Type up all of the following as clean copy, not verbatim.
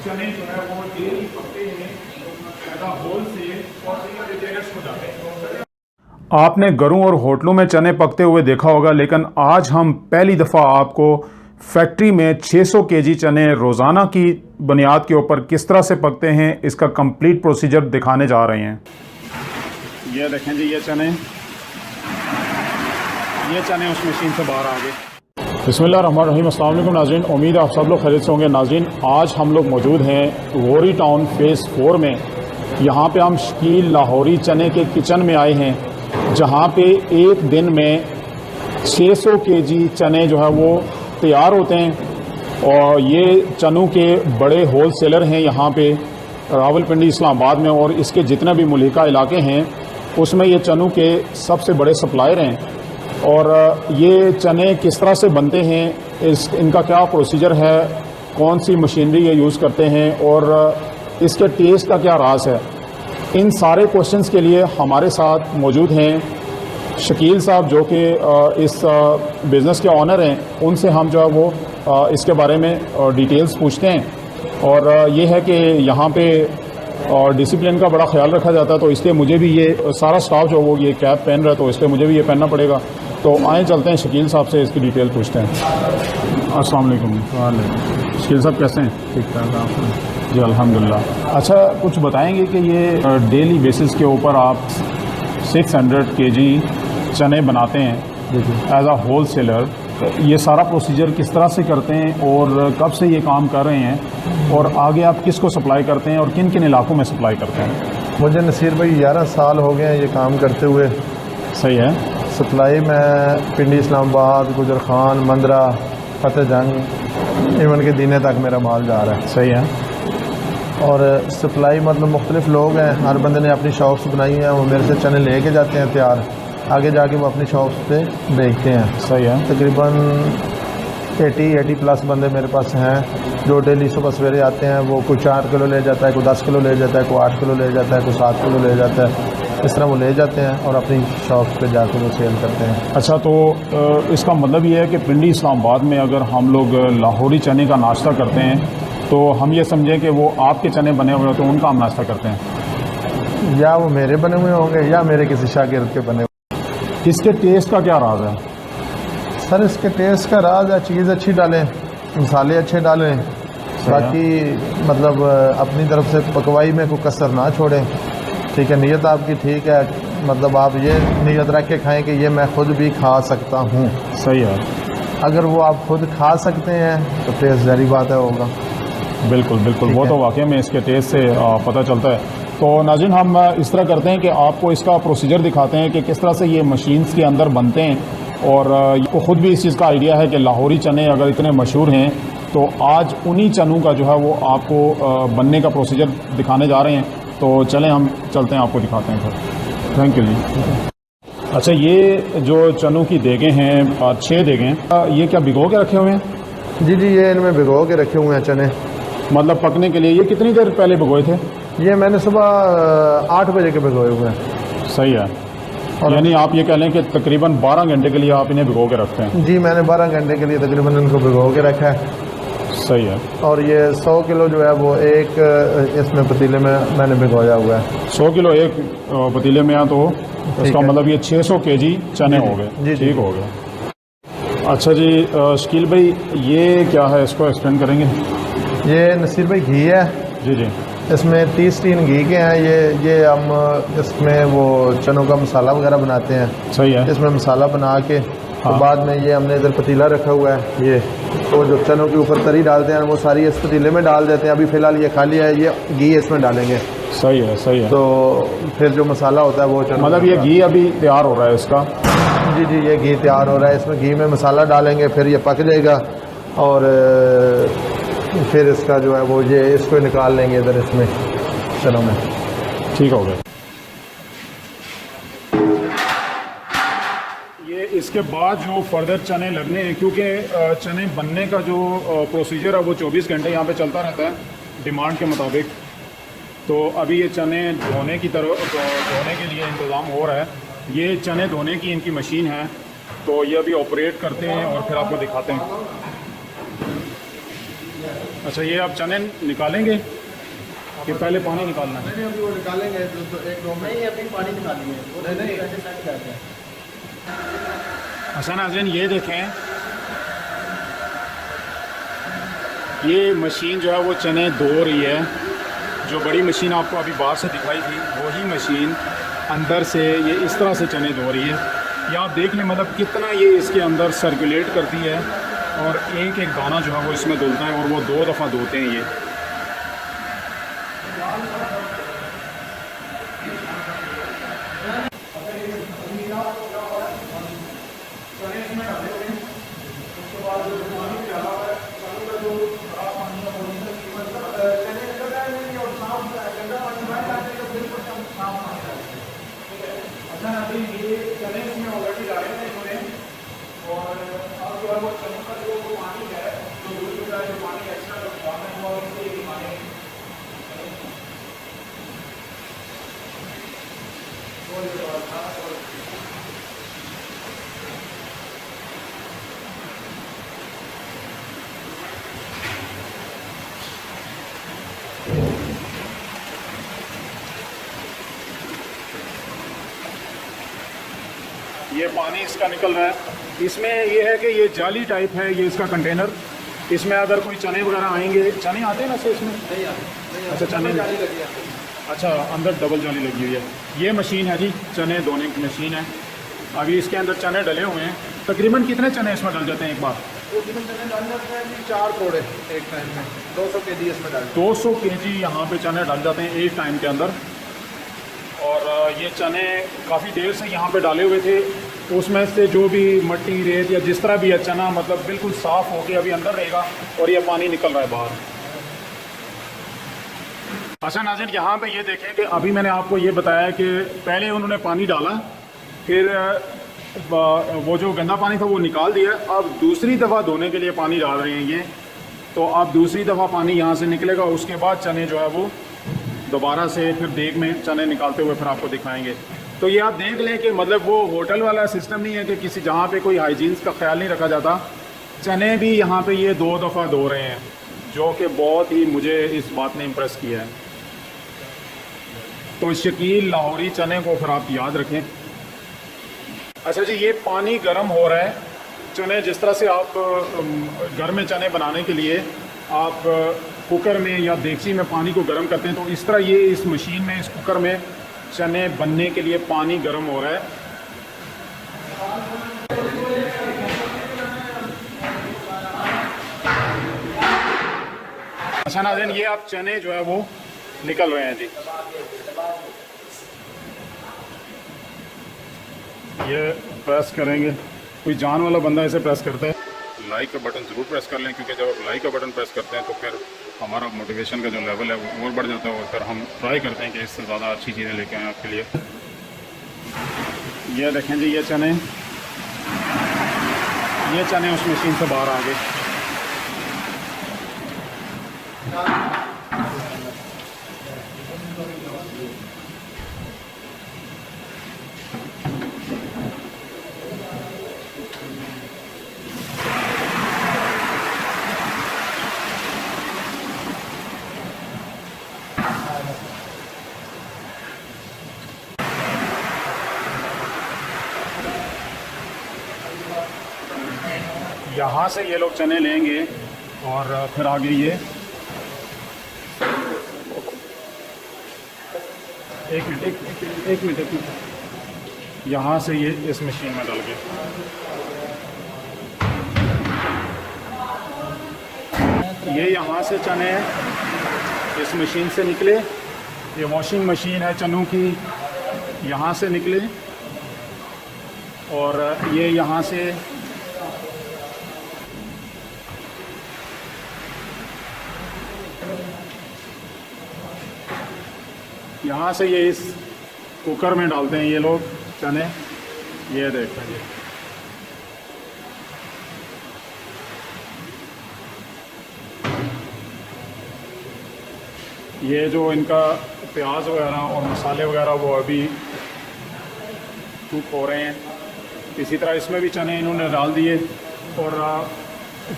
चने जो है वो डेली पकते हैं होल सेल और रिटेलर्स को जाते हैं। आपने घरों और होटलों में चने पकते हुए देखा होगा, लेकिन आज हम पहली दफ़ा आपको फैक्ट्री में 600 केजी चने रोज़ाना की बुनियाद के ऊपर किस तरह से पकते हैं इसका कंप्लीट प्रोसीजर दिखाने जा रहे हैं। ये देखें जी, ये चने उस मशीन से बाहर आ गए। बिस्मिल्लाहिर्रहमानिर्रहीम। अस्सलाम वालेकुम नाज़रीन, उम्मीद है आप सब लोग खैरियत से होंगे। नाज़रीन, आज हम लोग मौजूद हैं वोरी टाउन फेज़ 4 में। यहाँ पे हम शकील लाहौरी चने के किचन में आए हैं, जहाँ पे एक दिन में 600 केजी चने जो है वो तैयार होते हैं। और ये चनों के बड़े होल सेलर हैं यहाँ पे रावलपिंडी इस्लामाबाद में, और इसके जितने भी मुल्हिका इलाके हैं उसमें ये चनों के सबसे बड़े सप्लायर हैं। और ये चने किस तरह से बनते हैं, इनका क्या प्रोसीजर है, कौन सी मशीनरी ये यूज़ करते हैं और इसके टेस्ट का क्या राज है, इन सारे क्वेश्चंस के लिए हमारे साथ मौजूद हैं शकील साहब, जो कि इस बिज़नेस के ऑनर हैं। उनसे हम जो है वो इसके बारे में डिटेल्स पूछते हैं। और ये है कि यहाँ पे डिसिप्लिन का बड़ा ख्याल रखा जाता है, तो इसलिए मुझे भी ये सारा स्टाफ जो वो ये कैप पहन रहा है, तो इसलिए मुझे भी ये पहनना पड़ेगा। तो आए चलते हैं शकील साहब से इसकी डिटेल पूछते हैं। अस्सलाम वालेकुम। शकील साहब कैसे हैं? ठीक ठाक आप? जी अल्हम्दुलिल्लाह। अच्छा, कुछ बताएंगे कि ये डेली बेसिस के ऊपर आप 600 केजी चने बनाते हैं एज अ होल सेलर, ये सारा प्रोसीजर किस तरह से करते हैं और कब से ये काम कर रहे हैं, और आगे आप किसको सप्लाई करते हैं और किन किन इलाकों में सप्लाई करते हैं? मुझे नसीर भाई 11 साल हो गए हैं ये काम करते हुए। सही है। सप्लाई में पिंडी इस्लामाबाद, गुजर खान, मंदरा, फतेह जंग, इवन के दीने तक मेरा माल जा रहा है। सही है। और सप्लाई मतलब मुख्तलिफ लोग हैं, हर बंदे ने अपनी शॉप्स बनाई हैं, वो मेरे से चने लेके जाते हैं तैयार, आगे जाके वो अपनी शॉप्स पे बेचते हैं। सही है। तकरीबन 80 प्लस बंदे मेरे पास हैं जो डेली सुबह सवेरे आते हैं। वो कोई 4 किलो ले जाता है, कोई 10 किलो ले जाता है, कोई 8 किलो ले जाता है, कोई 7 किलो ले जाता है। इस तरह वो ले जाते हैं और अपनी शॉप पे जाकर वो सेल करते हैं। अच्छा, तो इसका मतलब ये है कि पिंडी इस्लामाबाद में अगर हम लोग लाहौरी चने का नाश्ता करते हैं तो हम ये समझें कि वो आपके चने बने हुए होते हैं, उनका हम नाश्ता करते हैं, या वो मेरे बने हुए होंगे या मेरे किसी शागिर्द के बने हुए। इसके टेस्ट का क्या राज है? सर, इसके टेस्ट का राज है चीज़ अच्छी डालें, मसाले अच्छे डालें, बाकी मतलब अपनी तरफ से पकवाई में कोई कसर ना छोड़ें। ठीक है, नीयत आपकी ठीक है, मतलब आप ये नीयत रख के खाएं कि ये मैं ख़ुद भी खा सकता हूँ। सही है। अगर वो आप खुद खा सकते हैं तो टेस्ट ज़रूरी बात है होगा। बिल्कुल बिल्कुल, वो तो वाकई में इसके टेस्ट से पता चलता है। तो नाज़रीन, हम इस तरह करते हैं कि आपको इसका प्रोसीजर दिखाते हैं कि किस तरह से ये मशीन्स के अंदर बनते हैं। और को ख़ुद भी इस चीज़ का आइडिया है कि लाहौरी चने अगर इतने मशहूर हैं तो आज उन्हीं चनों का जो है वो आपको बनने का प्रोसीजर दिखाने जा रहे हैं। तो चलें हम चलते हैं, आपको दिखाते हैं फिर। थैंक यू जी। अच्छा, ये जो चनों की देगें हैं 6 देगें, ये क्या भिगो के रखे हुए हैं? जी जी, ये इनमें भिगो के रखे हुए हैं चने, मतलब पकने के लिए। ये कितनी देर पहले भिगोए थे? ये मैंने सुबह 8 बजे के भिगोए हुए हैं। सही है। और यानी आप ये कह लें कि तकरीबन 12 घंटे के लिए आप इन्हें भिगो के रखते हैं? जी, मैंने 12 घंटे के लिए तकरीबन इनको भिगो के रखा है। सही है। और ये 100 किलो जो है वो एक इसमें पतीले में मैंने भिगोया हुआ है। 100 किलो एक पतीले में है, तो इसका मतलब ये 600 केजी चने हो गए। जी, ठीक हो गया। अच्छा जी, शकील भाई, ये क्या है, इसको एक्सप्लेन करेंगे? ये नसीर भाई घी है। जी जी। इसमें 30 टीन घी के हैं। ये हम इसमें वो चनों का मसाला वगैरह बनाते हैं। सही है। इसमें मसाला बना के तो बाद में ये हमने इधर पतीला रखा हुआ है। ये तो जो चनों के ऊपर तरी डालते हैं वो सारी इस पतीले में डाल देते हैं। अभी फ़िलहाल ये खाली है, ये घी इसमें डालेंगे। सही है। सही है। तो फिर जो मसाला होता है वो चनों, मतलब ये घी अभी तैयार हो रहा है इसका? जी जी, ये घी तैयार हो रहा है। इसमें घी में मसाला डालेंगे, फिर ये पक जाएगा और फिर इसका जो है वो ये इसको निकाल लेंगे इधर इसमें चनों में। ठीक हो गया। ये इसके बाद जो फर्दर चने लगने हैं, क्योंकि चने बनने का जो प्रोसीजर है वो 24 घंटे यहाँ पे चलता रहता है डिमांड के मुताबिक। तो अभी ये चने धोने की तरफ धोने के लिए इंतज़ाम हो रहा है। ये चने धोने की इनकी मशीन है, तो ये अभी ऑपरेट करते हैं और फिर आपको दिखाते हैं। अच्छा, ये आप चने निकालेंगे कि पहले पानी निकालना है? नहीं, अभी वो निकालेंगे तो एक दो में। नहीं, अभी पानी निकालेंगे। नहीं। कैसे सेट करते हैं? अच्छा नाज़रीन, ये देखें, ये मशीन जो है वो चने धो रही है। जो बड़ी मशीन आपको अभी बाहर से दिखाई थी, वही मशीन अंदर से ये इस तरह से चने धो रही है। ये आप देख लें, मतलब कितना ये इसके अंदर सर्कुलेट करती है और एक एक दाना जो है वो इसमें धुलता है और वो 2 दफ़ा धोते हैं ये। ये पानी इसका निकल रहा है। इसमें ये है कि ये जाली टाइप है, ये इसका कंटेनर। इसमें अगर कोई चने वगैरह आएंगे, चने आते हैं ना से इसमें? नहीं यार, अच्छा, चने जाली लगी है। अच्छा, अंदर डबल जाली लगी हुई है। ये मशीन है जी, चने धोने की मशीन है। अभी इसके अंदर चने डले हुए हैं। तकरीबन कितने चने इसमें डल जाते हैं एक बार? वो जितने चने डाल जाते हैं जी, 4 कोड़े एक टाइम में 200 kg इसमें डाल 200 kg यहाँ पे चने डल जाते हैं एक टाइम के अंदर। और ये चने काफ़ी देर से यहाँ पे डाले हुए थे, उसमें से जो भी मट्टी, रेत या जिस तरह भी है, चना मतलब बिल्कुल साफ़ होके अभी अंदर रहेगा और ये पानी निकल रहा है बाहर। अच्छा नाज़रीन, यहाँ पे ये देखें कि अभी मैंने आपको ये बताया कि पहले उन्होंने पानी डाला, फिर वो जो गंदा पानी था वो निकाल दिया। अब दूसरी दफ़ा धोने के लिए पानी डाल रहे हैं ये। तो अब दूसरी दफ़ा पानी यहाँ से निकलेगा, उसके बाद चने जो है वो दोबारा से फिर देग में चने निकालते हुए फिर आपको दिखाएंगे। तो ये आप देख लें कि मतलब वो होटल वाला सिस्टम नहीं है कि किसी जहाँ पे कोई हाइजीन्स का ख्याल नहीं रखा जाता। चने भी यहाँ पे ये 2 दफ़ा धो रहे हैं, जो कि बहुत ही मुझे इस बात ने इम्प्रेस किया है। तो शकील लाहौरी चने को फिर आप याद रखें। अच्छा जी, ये पानी गर्म हो रहा है। चने जिस तरह से आप घर में चने बनाने के लिए आप कुकर में या देगची में पानी को गर्म करते हैं, तो इस तरह ये इस मशीन में, इस कुकर में चने बनने के लिए पानी गर्म हो रहा है। अच्छा नाज़रीन, ये आप चने जो है वो निकल रहे हैं जी। ये प्रेस करेंगे, कोई जान वाला बंदा ऐसे प्रेस करता है। लाइक का बटन ज़रूर प्रेस कर लें, क्योंकि जब लाइक का बटन प्रेस करते हैं तो फिर हमारा मोटिवेशन का जो लेवल है वो और बढ़ जाता है और फिर हम ट्राई करते हैं कि इससे ज़्यादा अच्छी चीज़ें लेके आएँ आपके लिए। ये देखें जी, ये चने उस मशीन से बाहर आ गए। यहाँ से ये लोग चने लेंगे और फिर आगे ये एक मिनट यहाँ से ये इस मशीन में डाल के ये यहाँ से चने इस मशीन से निकले। ये वॉशिंग मशीन है चनों की, यहाँ से निकले और ये यहाँ से ये इस कुकर में डालते हैं ये लोग चने। ये देखते हैं ये जो इनका प्याज वगैरह और मसाले वगैरह वो अभी कुक हो रहे हैं। इसी तरह इसमें भी चने इन्होंने डाल दिए और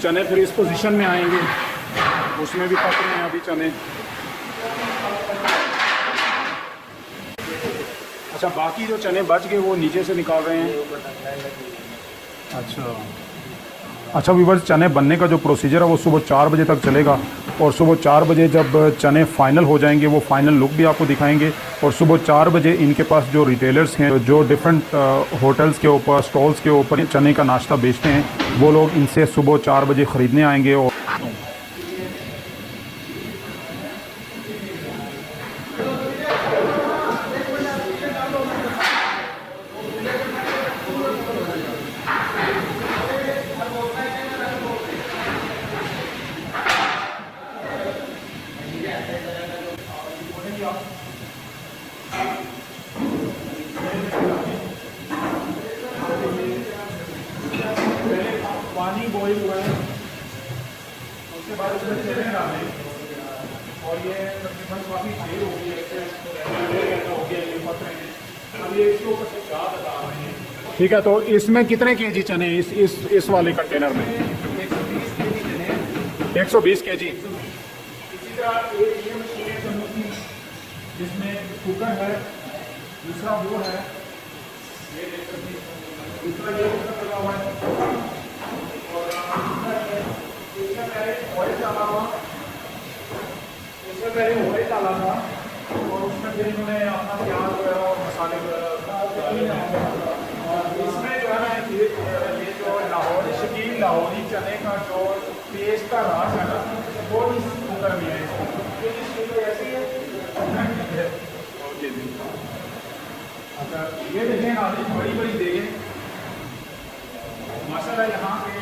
चने फिर इस पोजीशन में आएंगे उसमें भी पक रहे हैं अभी चने। अच्छा, बाकी जो चने बच गए वो नीचे से निकाल रहे हैं। अच्छा व्यूअर्स, चने बनने का जो प्रोसीजर है वो सुबह 4 बजे तक चलेगा और सुबह 4 बजे जब चने फाइनल हो जाएंगे वो फाइनल लुक भी आपको दिखाएंगे। और सुबह 4 बजे इनके पास जो रिटेलर्स हैं जो डिफरेंट होटल्स के ऊपर स्टॉल्स के ऊपर चने का नाश्ता बेचते हैं वो लोग इनसे सुबह 4 बजे ख़रीदने आएंगे। और पानी बॉईल हुआ है, उसके बाद उसमें चने डालें और ये तकरीबन काफ़ी देर हो गई है, हो गया ये पक रहे हैं। अब ये इसके ऊपर से चार लगा रहे हैं। ठीक है, तो इसमें कितने केजी चने इस वाले कंटेनर में? 120 केजी। इसी तरह ये मशीन है चनों की जिसमें कुकर है, दूसरा वो है, ये देख सकते हैं, दूसरा ये कुकर लगा हुआ है और इसमें पहले ऑयल डाला था और उसमें फिर इन्होंने अपना प्याज वगैरह और मसाले वगैरह और इसमें जो है ना ये जो लाहौरी शकील लाहौरी चने का जो पेस्ट का राज है ना वो इस कुकर में है। ऐसी है। अच्छा, ये देखें आदि बड़ी बड़ी देखें माशाल्लाह, यहाँ पे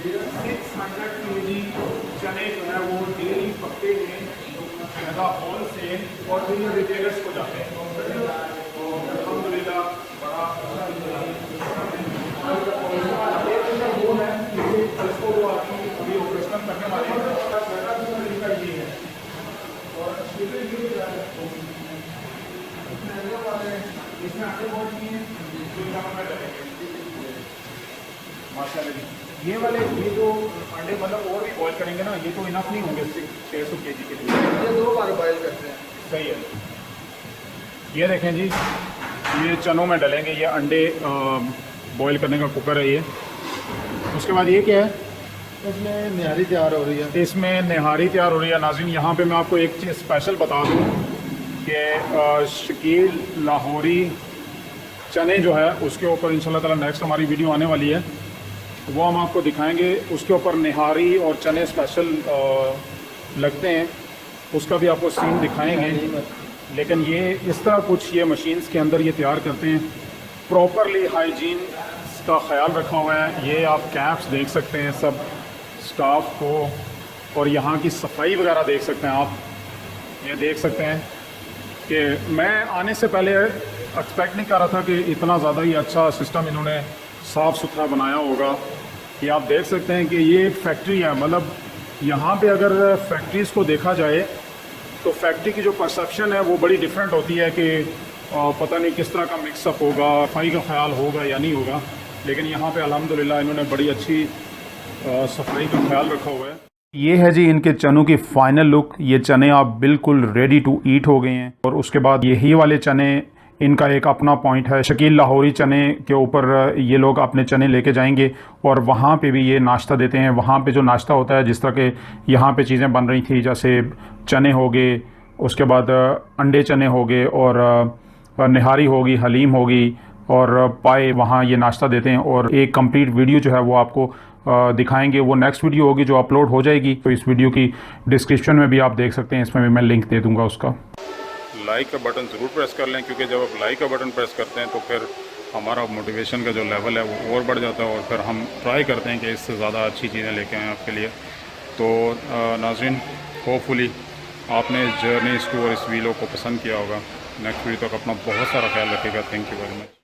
600 केजी चने जो है वो डेली पकते हैं होल सेल और फिर ये रिटेलर्स को जाते हैं। तो अल्हम्दुलिल्लाह बड़ा वो है जिसको वो अभी ऑपरेशन करने वाले हैं। ये है और इसमें आगे बहुत नहीं है माशाल्लाह। ये वाले ये जो अंडे मतलब और भी बॉईल करेंगे ना, ये तो इनफ नहीं होंगे 600 केजी के लिए, ये 2 बार बॉयल करते हैं। सही है। ये देखें जी, ये चनों में डलेंगे, ये अंडे बॉईल करने का कुकर है ये। उसके बाद ये क्या है? इसमें निहारी तैयार हो रही है। इसमें निहारी तैयार हो रही है। नाज़रीन, यहाँ पे मैं आपको एक चीज़ स्पेशल बता दूँ कि शकील लाहौरी चने जो है उसके ऊपर इंशाल्लाह ताला नेक्स्ट हमारी वीडियो आने वाली है, वो हम आपको दिखाएंगे। उसके ऊपर निहारी और चने स्पेशल लगते हैं, उसका भी आपको सीन दिखाएंगे। लेकिन ये इस तरह कुछ ये मशीन्स के अंदर ये तैयार करते हैं, प्रॉपरली हाइजीन का ख्याल रखा हुआ है। ये आप कैप्स देख सकते हैं सब स्टाफ को, और यहाँ की सफाई वगैरह देख सकते हैं आप। ये देख सकते हैं कि मैं आने से पहले एक्सपेक्ट नहीं कर रहा था कि इतना ज़्यादा ही अच्छा सिस्टम इन्होंने साफ़ सुथरा बनाया होगा। कि आप देख सकते हैं कि ये एक फैक्ट्री है, मतलब यहाँ पे अगर फैक्ट्रीज़ को देखा जाए तो फैक्ट्री की जो परसेप्शन है वो बड़ी डिफरेंट होती है कि पता नहीं किस तरह का मिक्सअप होगा, सफाई का ख्याल होगा या नहीं होगा। लेकिन यहाँ पे अल्हम्दुलिल्लाह इन्होंने बड़ी अच्छी सफाई का ख्याल रखा हुआ है। ये है जी इनके चनों की फ़ाइनल लुक। ये चने आप बिल्कुल रेडी टू ईट हो गए हैं। और उसके बाद यही वाले चने, इनका एक अपना पॉइंट है, शकील लाहौरी चने के ऊपर ये लोग अपने चने लेके जाएंगे और वहाँ पे भी ये नाश्ता देते हैं। वहाँ पे जो नाश्ता होता है, जिस तरह के यहाँ पे चीज़ें बन रही थी, जैसे चने हो गए, उसके बाद अंडे चने हो गए और निहारी होगी, हलीम होगी और पाए, वहाँ ये नाश्ता देते हैं। और एक कंप्लीट वीडियो जो है वो आपको दिखाएंगे, वो नेक्स्ट वीडियो होगी जो अपलोड हो जाएगी। तो इस वीडियो की डिस्क्रिप्शन में भी आप देख सकते हैं, इसमें भी मैं लिंक दे दूँगा उसका। लाइक का बटन ज़रूर प्रेस कर लें, क्योंकि जब आप लाइक का बटन प्रेस करते हैं तो फिर हमारा मोटिवेशन का जो लेवल है वो और बढ़ जाता है और फिर हम ट्राई करते हैं कि इससे ज़्यादा अच्छी चीज़ें लेके आएँ आपके लिए। तो नाज़रीन, होपफुली आपने इस जर्नी, इस टूर, इस वीडियो को पसंद किया होगा। नेक्स्ट वीडियो तक अपना बहुत सारा ख्याल रखिएगा। Thank you very much.